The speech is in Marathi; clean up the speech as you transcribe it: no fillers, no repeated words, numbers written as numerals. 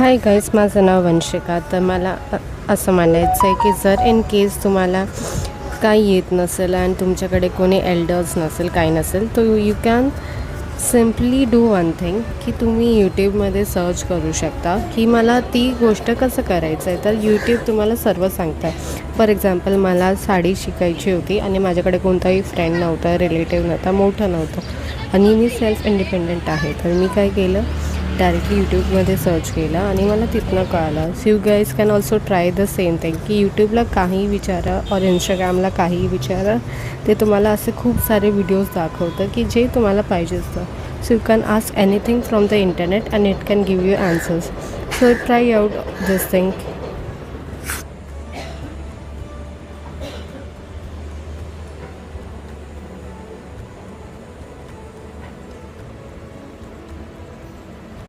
हाय गाईज, माझं नाव वंशिका. तर मला असं म्हणायचं आहे की जर इन केस तुम्हाला काही येत नसेल आणि तुमच्याकडे कोणी एल्डर्स नसेल, काही नसेल, तर you can simply do one thing की तुम्ही यूट्यूबमध्ये सर्च करू शकता की मला ती गोष्ट कसं करायचं आहे. तर यूट्यूब तुम्हाला सर्व सांगतं आहे. फॉर एक्झाम्पल, मला साडी शिकायची होती आणि माझ्याकडे कोणताही फ्रेंड नव्हता, रिलेटिव्ह नव्हता, मोठं नव्हतं आणि मी सेल्फ इंडिपेंडंट आहे. तर मी काय केलं, डायरेक्टली यूट्यूबमध्ये सर्च केलं आणि मला तिथनं कळालं. So you guys can also try the same thing की यूट्यूबला काहीही विचारा और इंस्टाग्रामला काहीही विचारा, ते तुम्हाला असे खूप सारे व्हिडिओज दाखवतं की जे तुम्हाला पाहिजे असतं. So you can ask anything from the internet and it can give you answers. So try out this thing.